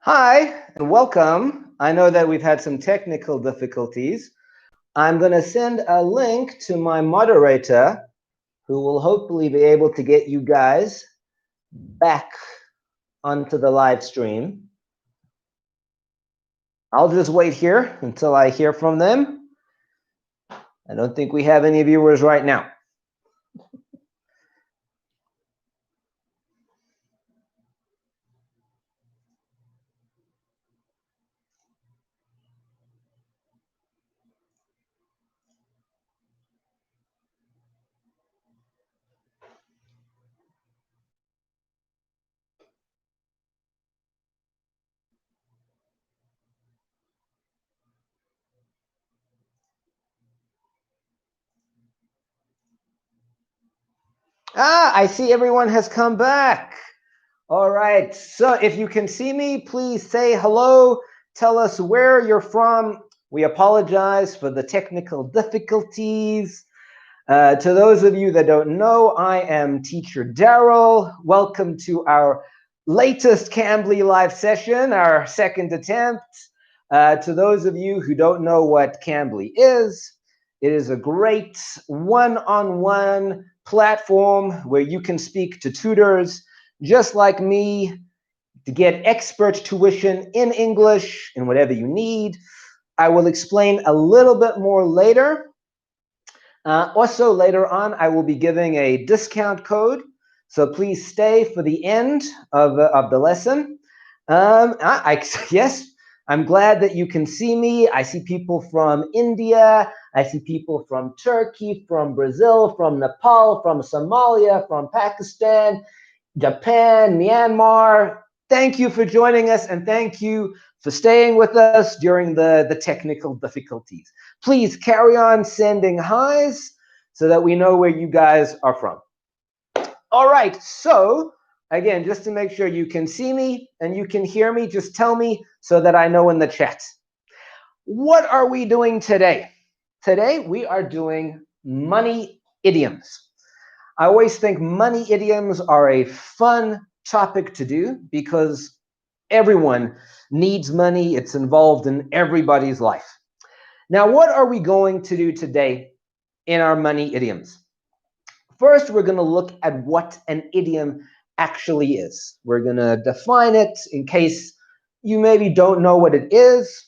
Hi and welcome. I know that we've had some technical difficulties. I'm going to send a link to my moderator who will hopefully be able to get you guys back onto the live stream. I'll just wait here until I hear from them. I don't think we have any viewers right now. I see everyone has come back. All right, so if you can see me, please say hello. Tell us where you're from. We apologize for the technical difficulties. To those of you that don't know, I am Teacher Daryl. Welcome to our latest Cambly live session, our second attempt. To those of you who don't know what Cambly is, it is a great one-on-one platform where you can speak to tutors just like me to get expert tuition in English and whatever you need. I will explain a little bit more later. Also, later on, I will be giving a discount code, so please stay for the end of the lesson. Yes, I'm glad that you can see me. I see people from India. I see people from Turkey, from Brazil, from Nepal, from Somalia, from Pakistan, Japan, Myanmar. Thank you for joining us, and thank you for staying with us during the technical difficulties. Please carry on sending highs so that we know where you guys are from. All right, so again, just to make sure you can see me and you can hear me, just tell me so that I know in the chat. What are we doing today? Today, we are doing money idioms. I always think money idioms are a fun topic to do because everyone needs money. It's involved in everybody's life. Now, what are we going to do today in our money idioms? First, we're going to look at what an idiom actually is. We're going to define it in case you maybe don't know what it is.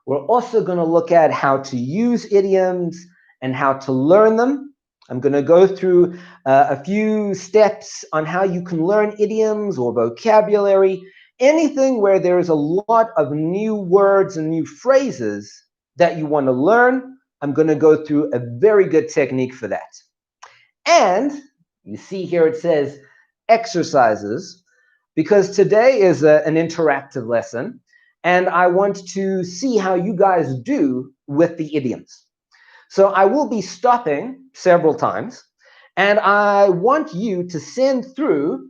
We're also going to look at how to use idioms and how to learn them. I'm going to go through a few steps on how you can learn idioms or vocabulary, anything where there's a lot of new words and new phrases that you want to learn. I'm going to go through a very good technique for that. And you see here it says exercises, because today is an interactive lesson, and I want to see how you guys do with the idioms. So I will be stopping several times, and I want you to send through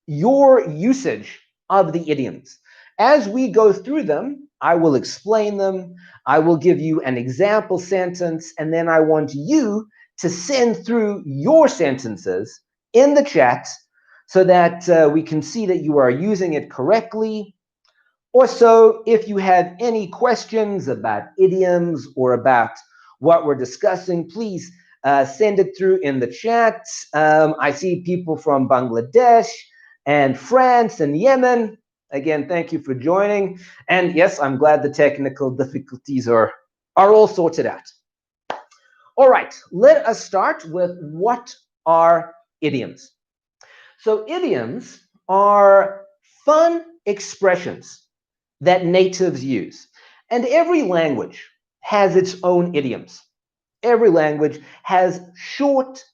your usage of the idioms. As we go through them, I will explain them. I will give you an example sentence, and then I want you to send through your sentences in the chat so that we can see that you are using it correctly. Also, if you have any questions about idioms or about what we're discussing, please send it through in the chat. I see people from Bangladesh and France and Yemen. Again, thank you for joining. And yes, I'm glad the technical difficulties are all sorted out. All right, let us start with what are idioms. So idioms are fun expressions that natives use. And every language has its own idioms. Every language has short,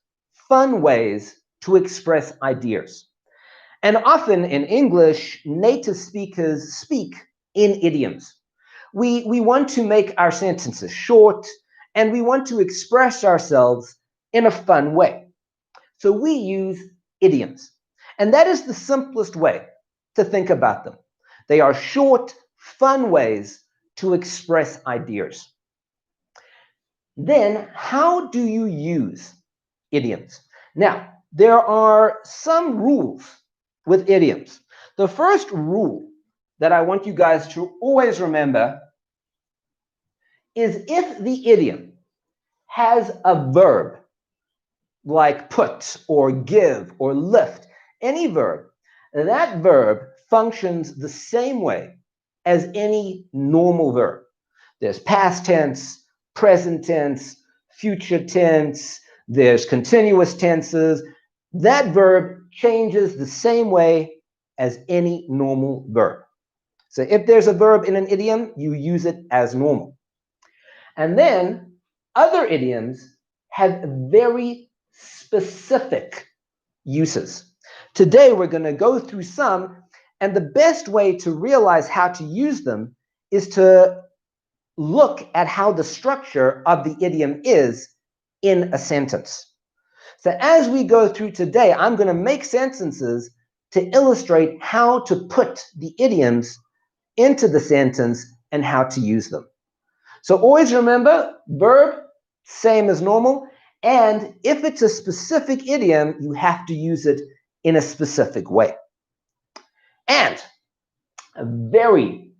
fun ways to express ideas. And often in English, native speakers speak in idioms. We want to make our sentences short, and we want to express ourselves in a fun way. So we use idioms. And that is the simplest way to think about them. They are short, fun ways to express ideas. Then, how do you use idioms? Now, there are some rules with idioms. The first rule that I want you guys to always remember is if the idiom has a verb like put or give or lift, any verb, that verb functions the same way as any normal verb. There's past tense, present tense, future tense, there's continuous tenses. That verb changes the same way as any normal verb. So if there's a verb in an idiom, you use it as normal. And then other idioms have very specific uses. Today, we're going to go through some, and the best way to realize how to use them is to look at how the structure of the idiom is in a sentence. So as we go through today, I'm going to make sentences to illustrate how to put the idioms into the sentence and how to use them. So always remember, verb, same as normal. And if it's a specific idiom, you have to use it in a specific way. And a very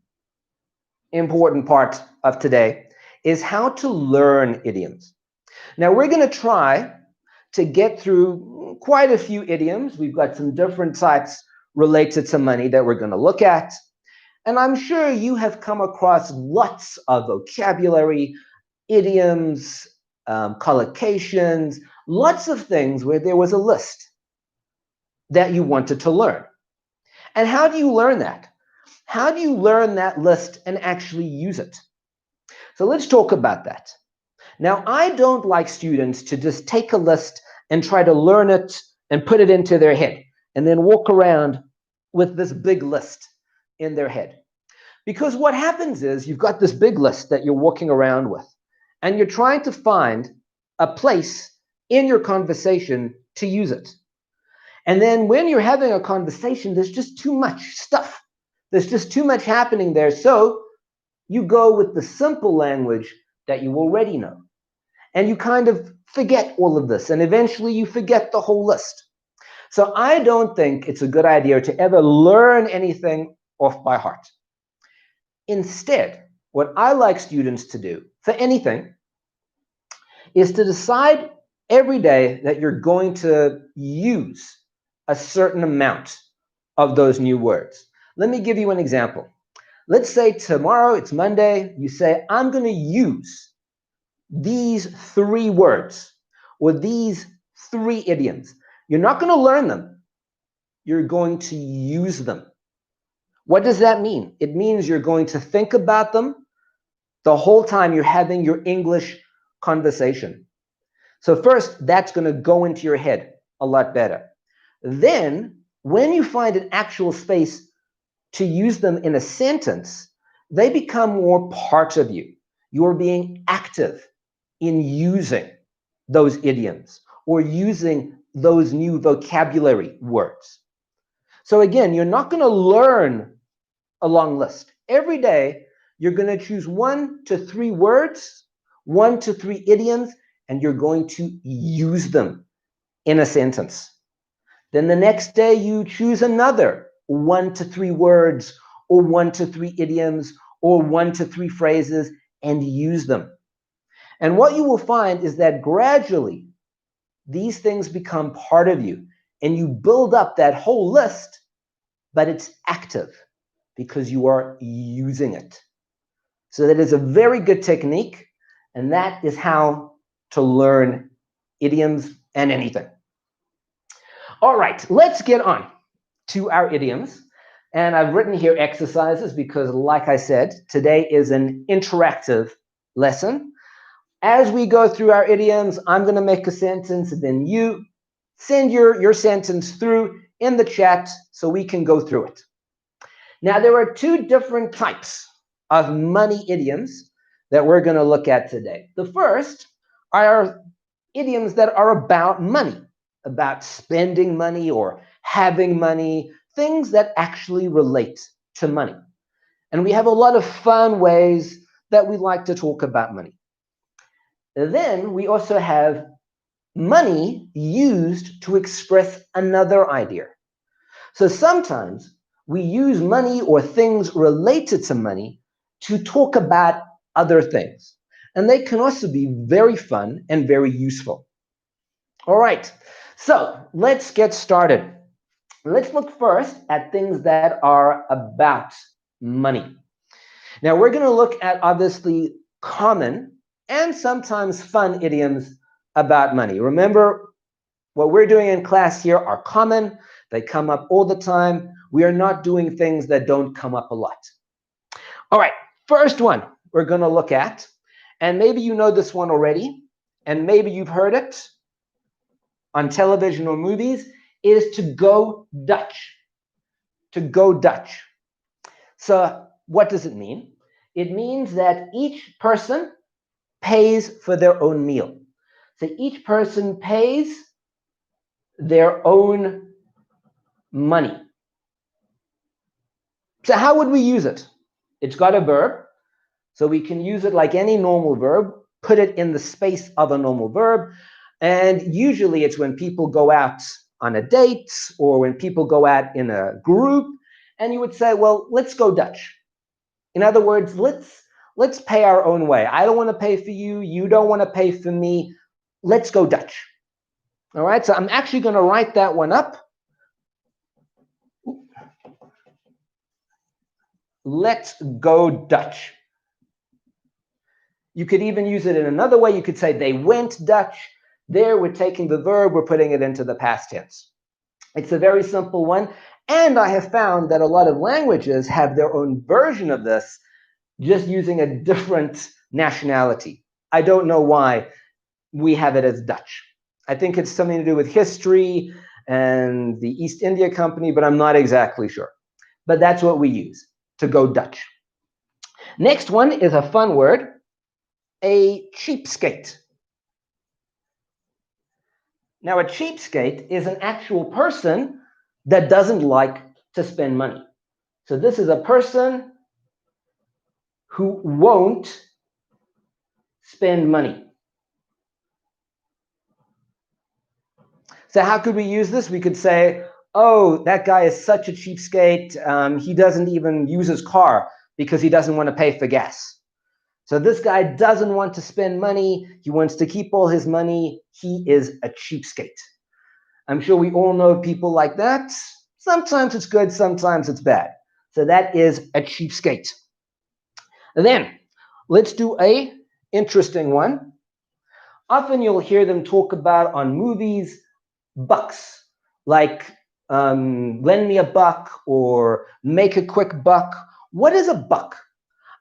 important part of today is how to learn idioms. Now, we're going to try to get through quite a few idioms. We've got some different types related to money that we're going to look at. And I'm sure you have come across lots of vocabulary, idioms, collocations, lots of things where there was a list that you wanted to learn. And how do you learn that? How do you learn that list and actually use it? So let's talk about that. Now, I don't like students to just take a list and try to learn it and put it into their head and then walk around with this big list in their head. Because what happens is you've got this big list that you're walking around with, and you're trying to find a place in your conversation to use it. And then when you're having a conversation, there's just too much stuff. There's just too much happening there. So you go with the simple language that you already know. And you kind of forget all of this. And eventually you forget the whole list. So I don't think it's a good idea to ever learn anything off by heart. Instead, what I like students to do for anything is to decide every day that you're going to use a certain amount of those new words. Let me give you an example. Let's say tomorrow, it's Monday, you say, I'm going to use these 3 words or these 3 idioms. You're not going to learn them. You're going to use them. What does that mean? It means you're going to think about them the whole time you're having your English conversation. So first, that's going to go into your head a lot better. Then, when you find an actual space to use them in a sentence, they become more part of you. You're being active in using those idioms or using those new vocabulary words. So again, you're not going to learn a long list. Every day, you're going to choose 1 to 3 words, 1 to 3 idioms, and you're going to use them in a sentence. Then the next day, you choose another 1 to 3 words or 1 to 3 idioms or 1 to 3 phrases and use them. And what you will find is that gradually, these things become part of you and you build up that whole list, but it's active because you are using it. So that is a very good technique, and that is how to learn idioms and anything. All right, let's get on to our idioms. And I've written here exercises because, like I said, today is an interactive lesson. As we go through our idioms, I'm going to make a sentence, and then you send your sentence through in the chat so we can go through it. Now, there are 2 different types of money idioms that we're going to look at today. The first are idioms that are about money, about spending money or having money, things that actually relate to money. And we have a lot of fun ways that we like to talk about money. Then we also have money used to express another idea. So sometimes we use money or things related to money to talk about other things. And they can also be very fun and very useful. All right, so let's get started. Let's look first at things that are about money. Now, we're going to look at obviously common and sometimes fun idioms about money. Remember, what we're doing in class here are common. They come up all the time. We are not doing things that don't come up a lot. All right, first one we're going to look at, and maybe you know this one already, and maybe you've heard it on television or movies, is to go Dutch. To go Dutch. So what does it mean? It means that each person pays for their own meal. So each person pays their own money. So how would we use it? It's got a verb, so we can use it like any normal verb, put it in the space of a normal verb, and usually it's when people go out on a date or when people go out in a group, and you would say, well, let's go Dutch. In other words, let's pay our own way. I don't want to pay for you. You don't want to pay for me. Let's go Dutch. All right, so I'm actually going to write that one up. Let's go Dutch. You could even use it in another way. You could say they went Dutch. There, we're taking the verb, we're putting it into the past tense. It's a very simple one. And I have found that a lot of languages have their own version of this, just using a different nationality. I don't know why we have it as Dutch. I think it's something to do with history and the East India Company, but I'm not exactly sure. But that's what we use, to go Dutch. Next one is a fun word, a cheapskate. Now, a cheapskate is an actual person that doesn't like to spend money. So this is a person who won't spend money. So how could we use this? We could say, oh, that guy is such a cheapskate. He doesn't even use his car because he doesn't want to pay for gas. So this guy doesn't want to spend money. He wants to keep all his money. He is a cheapskate. I'm sure we all know people like that. Sometimes it's good, sometimes it's bad. So that is a cheapskate. And then let's do a interesting one. Often you'll hear them talk about on movies, bucks, like lend me a buck or make a quick buck. What is a buck?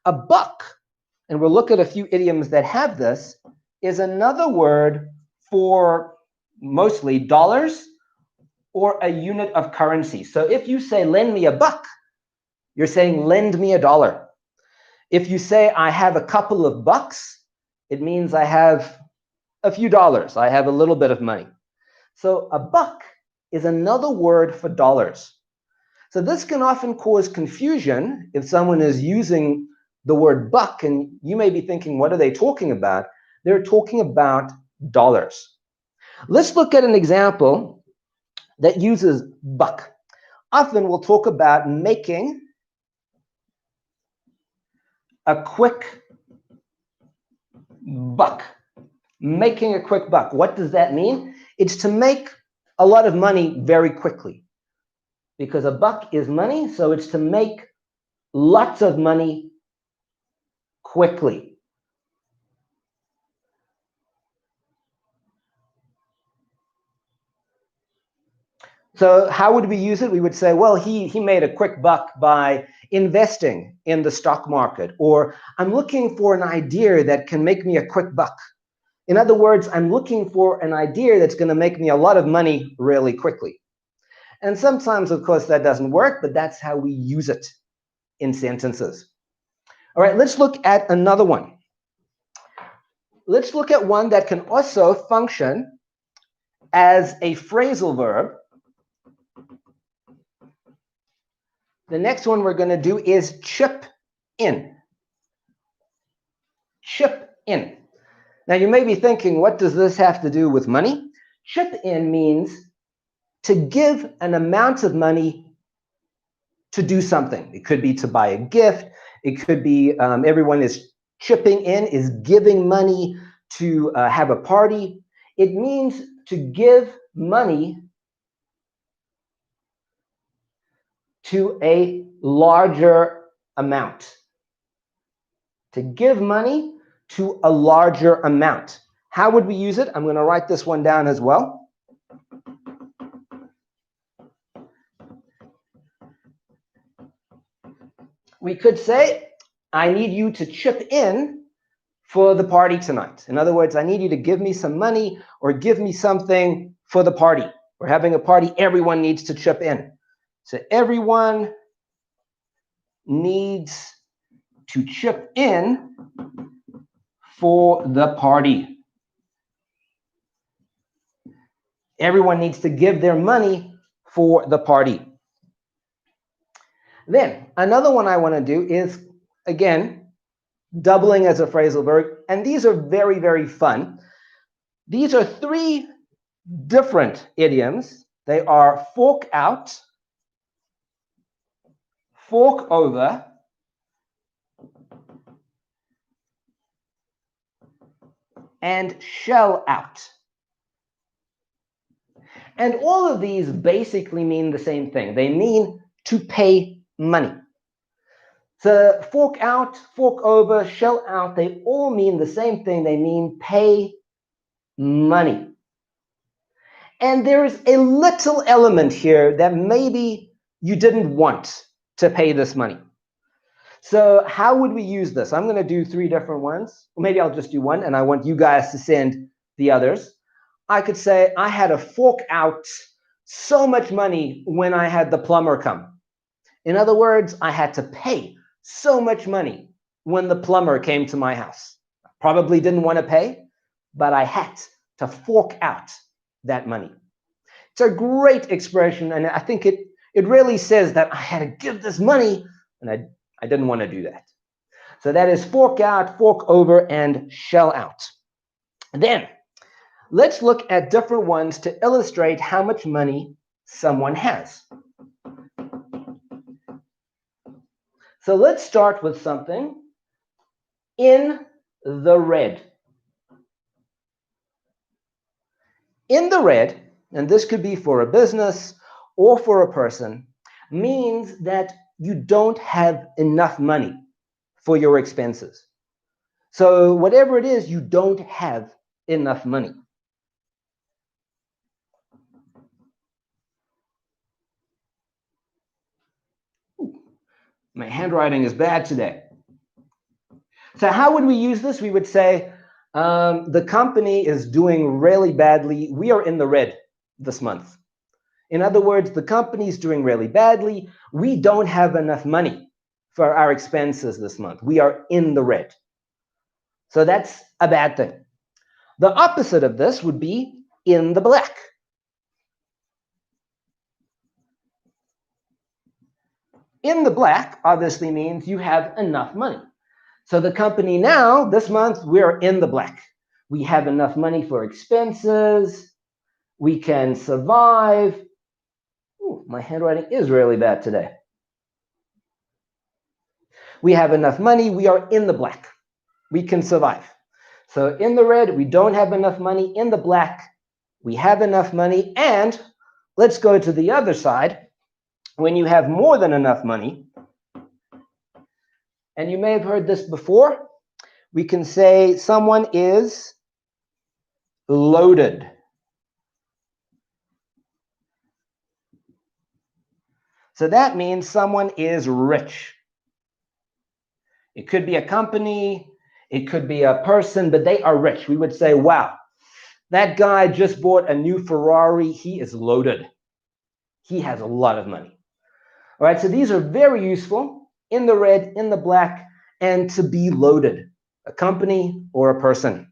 A buck, and we'll look at a few idioms that have this, is another word for mostly dollars or a unit of currency. So if you say lend me a buck, you're saying lend me $1. If you say I have a couple of bucks, it means I have a few dollars. I have a little bit of money. So a buck is another word for dollars. So this can often cause confusion if someone is using the word buck, and you may be thinking, what are they talking about? They're talking about dollars. Let's look at an example that uses buck. Often we'll talk about making a quick buck. Making a quick buck. What does that mean? It's to make a lot of money very quickly. Because a buck is money, so it's to make lots of money quickly. So how would we use it? We would say, well, he made a quick buck by investing in the stock market, or I'm looking for an idea that can make me a quick buck. In other words, I'm looking for an idea that's going to make me a lot of money really quickly. And sometimes, of course, that doesn't work, but that's how we use it in sentences. All right, let's look at another one. Let's look at one that can also function as a phrasal verb. The next one we're going to do is chip in. Chip in. Now, you may be thinking, what does this have to do with money? Chip in means to give an amount of money to do something. It could be to buy a gift. It could be everyone is chipping in, is giving money to have a party. It means to give money to a larger amount. To give money to a larger amount. How would we use it? I'm going to write this one down as well. We could say, I need you to chip in for the party tonight. In other words, I need you to give me some money or give me something for the party. We're having a party, everyone needs to chip in. So everyone needs to chip in for the party. Everyone needs to give their money for the party. Then another one I want to do is, again, doubling as a phrasal verb. And these are very, very fun. These are three different idioms. They are fork out, fork over, and shell out. And all of these basically mean the same thing. They mean to pay money. So fork out, fork over, shell out, they all mean the same thing. They mean pay money. And there is a little element here that maybe you didn't want to pay this money. So how would we use this? I'm going to do three different ones. Or maybe I'll just do one, and I want you guys to send the others. I could say I had to fork out so much money when I had the plumber come. In other words, I had to pay so much money when the plumber came to my house. I probably didn't want to pay, but I had to fork out that money. It's a great expression, and I think it really says that I had to give this money, and I didn't want to do that. So that is fork out, fork over, and shell out. Then let's look at different ones to illustrate how much money someone has. So let's start with something in the red. In the red, and this could be for a business or for a person, means that you don't have enough money for your expenses. So whatever it is, you don't have enough money. My handwriting is bad today. So how would we use this? We would say, the company is doing really badly. We are in the red this month. In other words, the company is doing really badly. We don't have enough money for our expenses this month. We are in the red. So that's a bad thing. The opposite of this would be in the black. In the black obviously means you have enough money. So the company now, this month, we're in the black. We have enough money for expenses. We can survive. Ooh, my handwriting is really bad today. We have enough money. We are in the black. We can survive. So in the red, we don't have enough money. In the black, we have enough money. And let's go to the other side. When you have more than enough money, and you may have heard this before, we can say someone is loaded. So that means someone is rich. It could be a company, it could be a person, but they are rich. We would say, wow, that guy just bought a new Ferrari. He is loaded. He has a lot of money. All right, so these are very useful in the red, in the black, and to be loaded, a company or a person.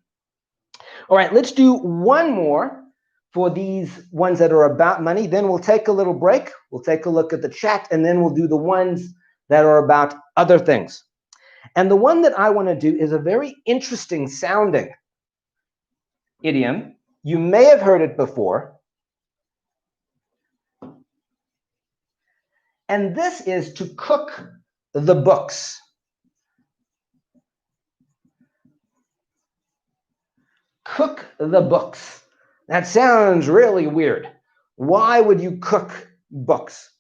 All right, let's do one more for these ones that are about money. Then we'll take a little break. We'll take a look at the chat, and then we'll do the ones that are about other things. And the one that I want to do is a very interesting sounding idiom. You may have heard it before. And this is to cook the books. Cook the books. That sounds really weird. Why would you cook books?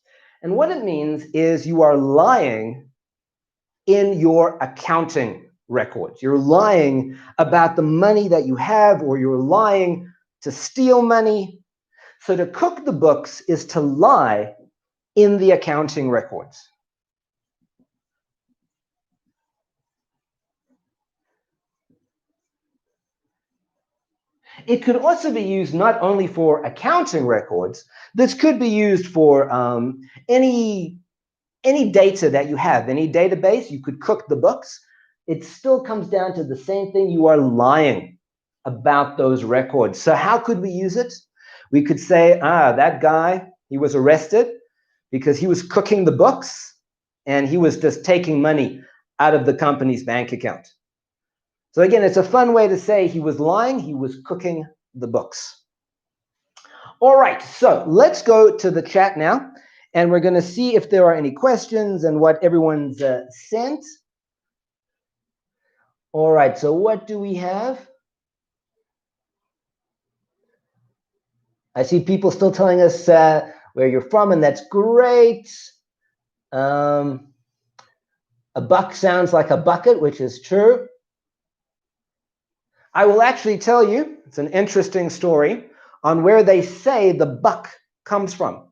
And what it means is you are lying in your accounting records. You're lying about the money that you have, or you're lying to steal money. So to cook the books is to lie in the accounting records. It could also be used not only for accounting records. This could be used for any data that you have, any database. You could cook the books. It still comes down to the same thing. You are lying about those records. So how could we use it? We could say, that guy, he was arrested because he was cooking the books and he was just taking money out of the company's bank account. So again, it's a fun way to say he was lying, he was cooking the books. All right, so let's go to the chat now, and we're going to see if there are any questions and what everyone's sent. All right, so what do we have? I see people still telling us where you're from, and that's great. A buck sounds like a bucket, which is true. I will actually tell you, it's an interesting story on where they say the buck comes from.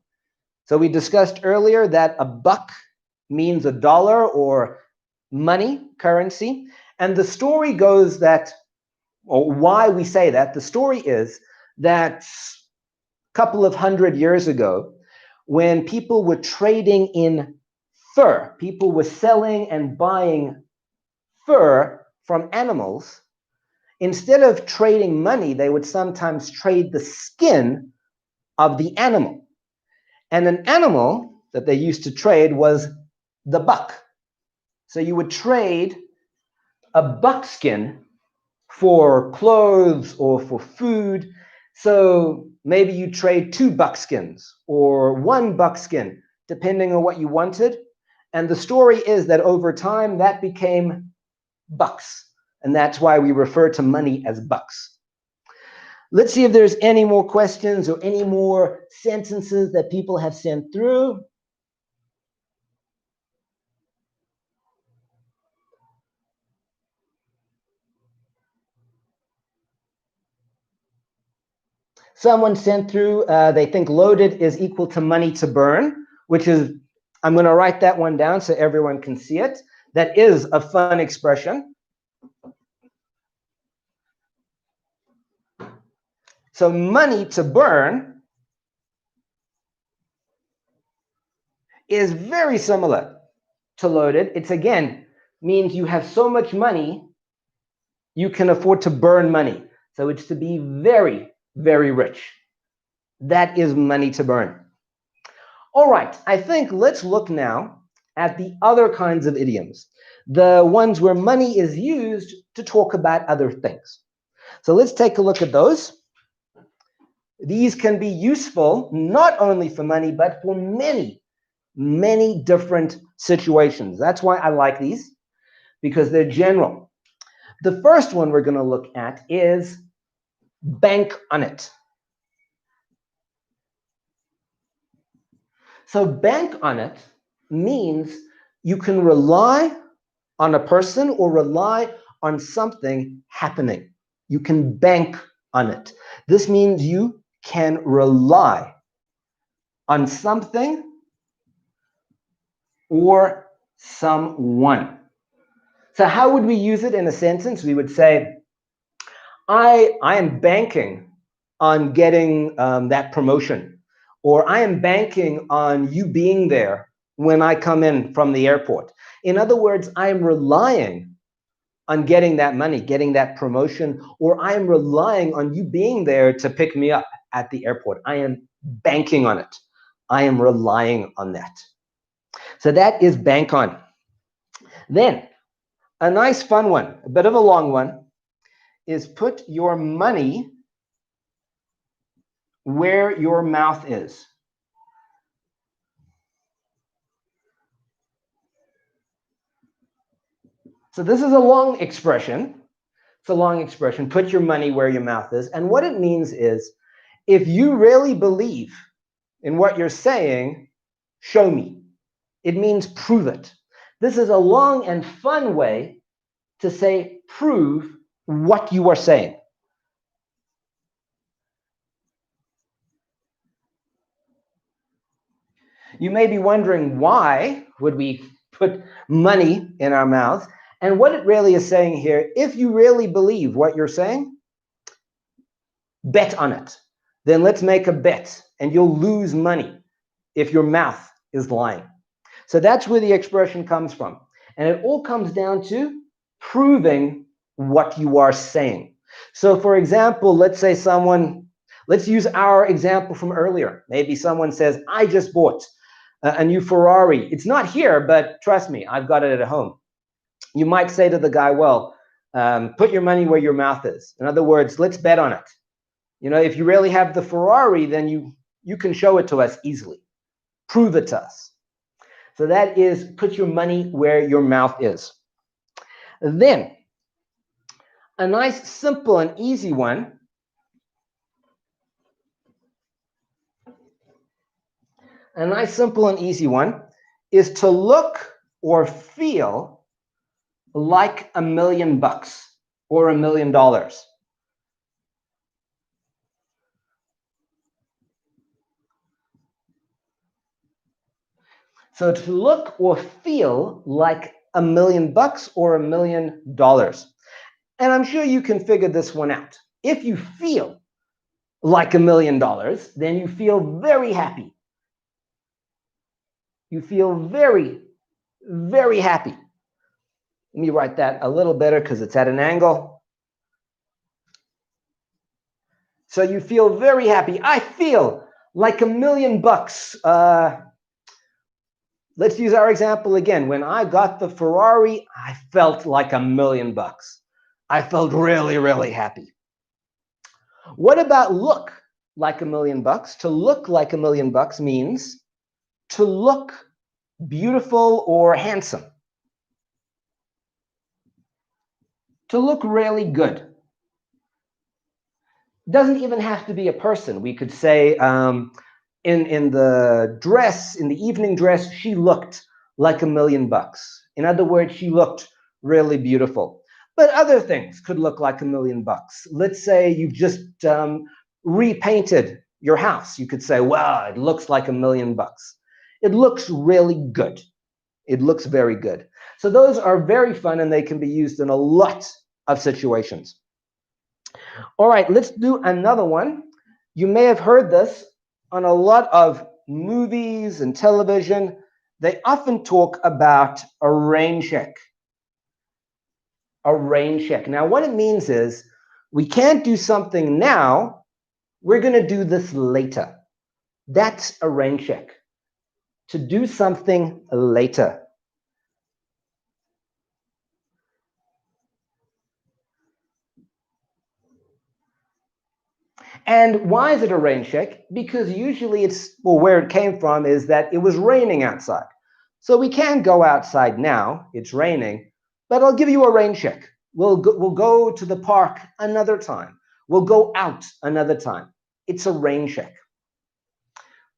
So we discussed earlier that a buck means a dollar or money, currency. And the story goes that, or why we say that, the story is that a couple of 100 years ago, when people were trading in fur, people were selling and buying fur from animals. Instead of trading money, they would sometimes trade the skin of the animal. And an animal that they used to trade was the buck. So you would trade a buckskin for clothes or for food. So maybe you trade 2 buckskins or 1 buckskin, depending on what you wanted. And the story is that over time that became bucks. And that's why we refer to money as bucks. Let's see if there's any more questions or any more sentences that people have sent through. Someone sent through, they think loaded is equal to money to burn, which is, I'm going to write that one down so everyone can see it. That is a fun expression. So money to burn is very similar to loaded. It's, again, means you have so much money, you can afford to burn money. So it's to be very, very rich. That is money to burn. All right, I think let's look now at the other kinds of idioms, the ones where money is used to talk about other things. So let's take a look at those. These can be useful not only for money, but for many, many different situations. That's why I like these, because they're general. The first one we're going to look at is bank on it. So bank on it means you can rely on a person or rely on something happening. You can bank on it. This means you can rely on something or someone. So how would we use it in a sentence? We would say, I am banking on getting that promotion, or I am banking on you being there when I come in from the airport. In other words, I am relying on getting that money, getting that promotion, or I am relying on you being there to pick me up at the airport. I am banking on it. I am relying on that. So that is bank on. Then a nice fun one, a bit of a long one, is put your money where your mouth is. So this is a long expression. It's a long expression. Put your money where your mouth is. And what it means is, if you really believe in what you're saying, show me. It means prove it. This is a long and fun way to say prove what you are saying. You may be wondering, why would we put money in our mouths? And what it really is saying here, if you really believe what you're saying, bet on it. Then let's make a bet, and you'll lose money if your mouth is lying. So that's where the expression comes from. And it all comes down to proving what you are saying. So for example, let's use our example from earlier. Maybe someone says, I just bought a new Ferrari. It's not here, but trust me, I've got it at home. You might say to the guy, well, put your money where your mouth is. In other words, let's bet on it. If you really have the Ferrari, then you can show it to us easily. Prove it to us. So that is, put your money where your mouth is. Then, a nice, simple, and easy one. A nice, simple, and easy one is to look or feel like $1 million or $1 million. So to look or feel like $1 million or $1 million. And I'm sure you can figure this one out. If you feel like $1 million, then you feel very happy. You feel very, very happy. Let me write that a little better because it's at an angle. So you feel very happy. I feel like $1 million. Let's use our example again. When I got the Ferrari, I felt like $1 million. I felt really, really happy. What about look like $1 million? To look like $1 million means to look beautiful or handsome. To look really good. Doesn't even have to be a person. We could say in the dress, in the evening dress, she looked like $1 million. In other words, she looked really beautiful. But other things could look like $1 million. Let's say you just repainted your house. You could say, wow, it looks like $1 million. It looks really good. It looks very good. So those are very fun, and they can be used in a lot of situations. All right, let's do another one. You may have heard this on a lot of movies and television. They often talk about a rain check. A rain check. Now, what it means is we can't do something now. We're going to do this later. That's a rain check. To do something later. And why is it a rain check? Because usually where it came from is that it was raining outside. So we can't go outside now, it's raining, but I'll give you a rain check. We'll go to the park another time. We'll go out another time. It's a rain check.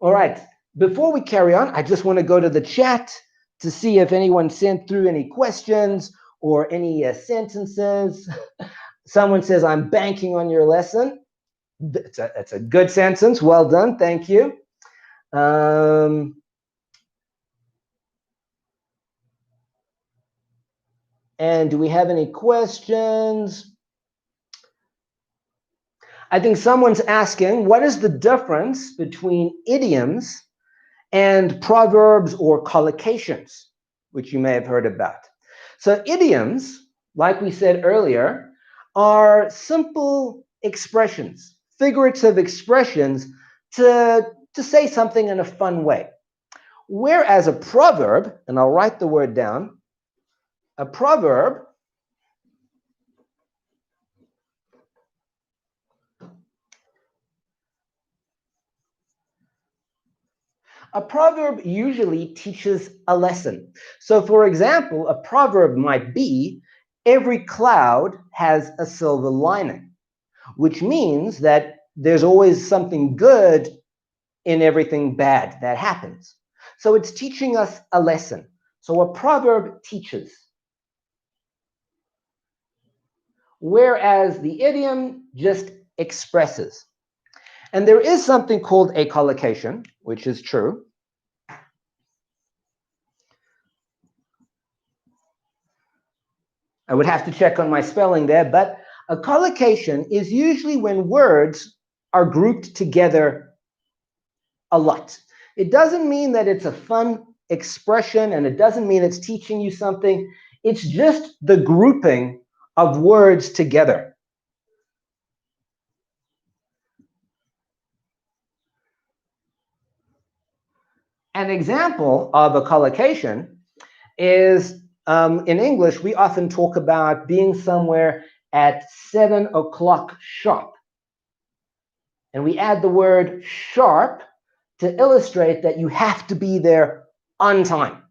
All right, before we carry on, I just want to go to the chat to see if anyone sent through any questions or any sentences. Someone says, I'm banking on your lesson. It's a good sentence. Well done. Thank you. And do we have any questions? I think someone's asking, what is the difference between idioms and proverbs or collocations, which you may have heard about? So idioms, like we said earlier, are simple expressions, figurative expressions to say something in a fun way. Whereas a proverb, and I'll write the word down, a proverb A proverb usually teaches a lesson. So for example, a proverb might be, every cloud has a silver lining, which means that there's always something good in everything bad that happens. So it's teaching us a lesson. So a proverb teaches. Whereas the idiom just expresses. And there is something called a collocation, which is true. I would have to check on my spelling there, but a collocation is usually when words are grouped together a lot. It doesn't mean that it's a fun expression, and it doesn't mean it's teaching you something. It's just the grouping of words together. An example of a collocation is, in English, we often talk about being somewhere at 7 o'clock sharp. And we add the word sharp to illustrate that you have to be there on time.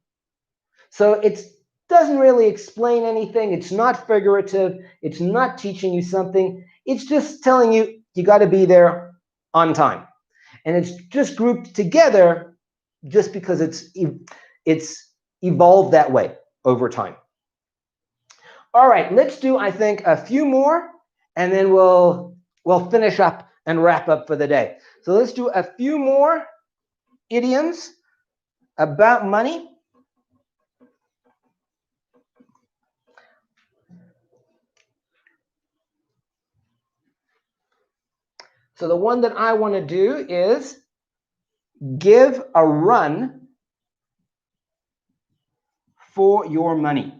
So it doesn't really explain anything. It's not figurative. It's not teaching you something. It's just telling you you got to be there on time. And it's just grouped together just because it's evolved that way over time. All right, let's do, I think, a few more, and then we'll finish up and wrap up for the day. So let's do a few more idioms about money. So the one that I want to do is give a run for your money.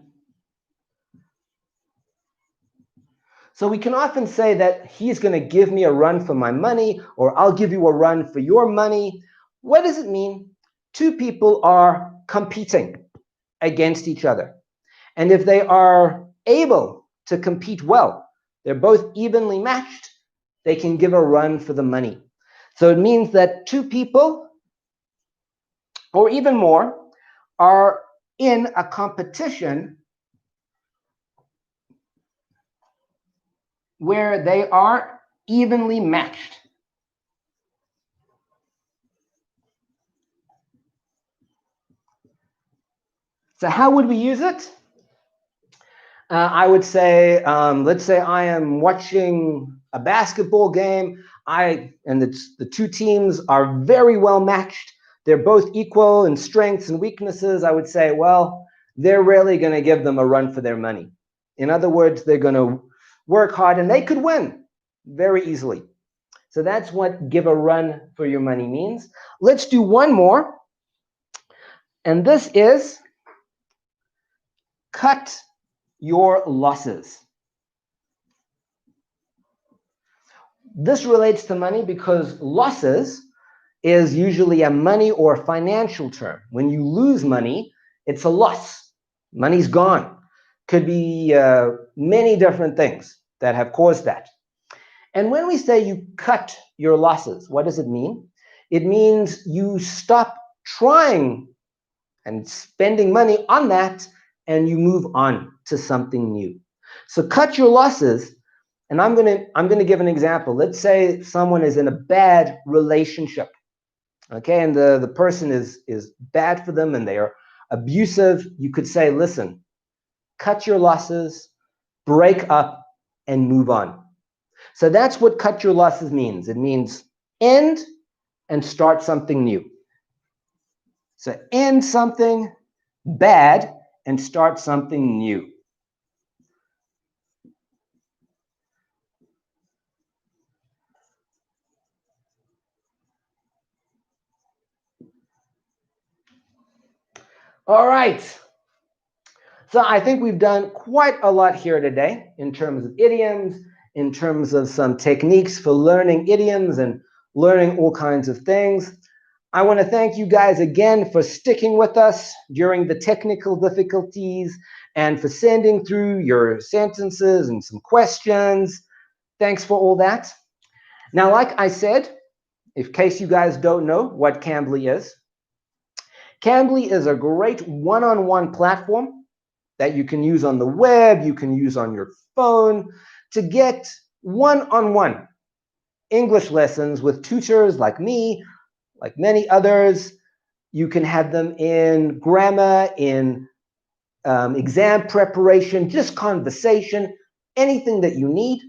So we can often say that he's going to give me a run for my money, or I'll give you a run for your money. What does it mean? Two people are competing against each other. And if they are able to compete well, they're both evenly matched, they can give a run for the money. So it means that two people, or even more, are in a competition where they are evenly matched. So how would we use it? I would say, let's say I am watching a basketball game, and the two teams are very well matched. They're both equal in strengths and weaknesses. I would say, well, they're really going to give them a run for their money. In other words, they're going to work hard and they could win very easily. So that's what give a run for your money means. Let's do one more. And this is cut your losses. This relates to money because losses is usually a money or financial term. When you lose money, it's a loss. Money's gone. Could be many different things that have caused that. And when we say you cut your losses, what does it mean? It means you stop trying and spending money on that, and you move on to something new. So cut your losses. And I'm gonna give an example. Let's say someone is in a bad relationship, okay, and the person is bad for them and they are abusive. You could say, listen, cut your losses, break up, and move on. So that's what cut your losses means. It means end and start something new. So end something bad and start something new. All right. So I think we've done quite a lot here today in terms of idioms, in terms of some techniques for learning idioms and learning all kinds of things. I want to thank you guys again for sticking with us during the technical difficulties and for sending through your sentences and some questions. Thanks for all that. Now, like I said, in case you guys don't know what Cambly is, Cambly is a great one-on-one platform that you can use on the web, you can use on your phone to get one-on-one English lessons with tutors like me, like many others. You can have them in grammar, in exam preparation, just conversation, anything that you need.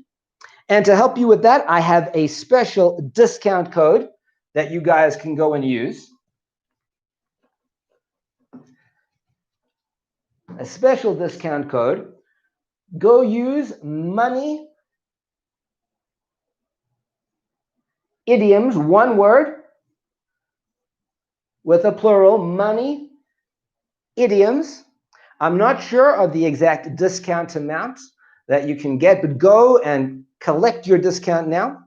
And to help you with that, I have a special discount code that you guys can go and use. A special discount code. Go use money idioms, one word with a plural, money idioms. I'm not sure of the exact discount amount that you can get, but go and collect your discount now.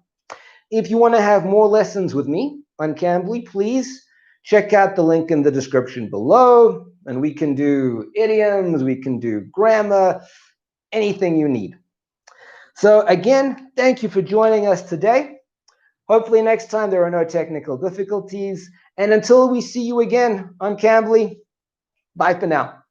If you want to have more lessons with me on Cambly, please check out the link in the description below, and we can do idioms, we can do grammar, anything you need. So again, thank you for joining us today. Hopefully next time there are no technical difficulties. And until we see you again on Cambly, bye for now.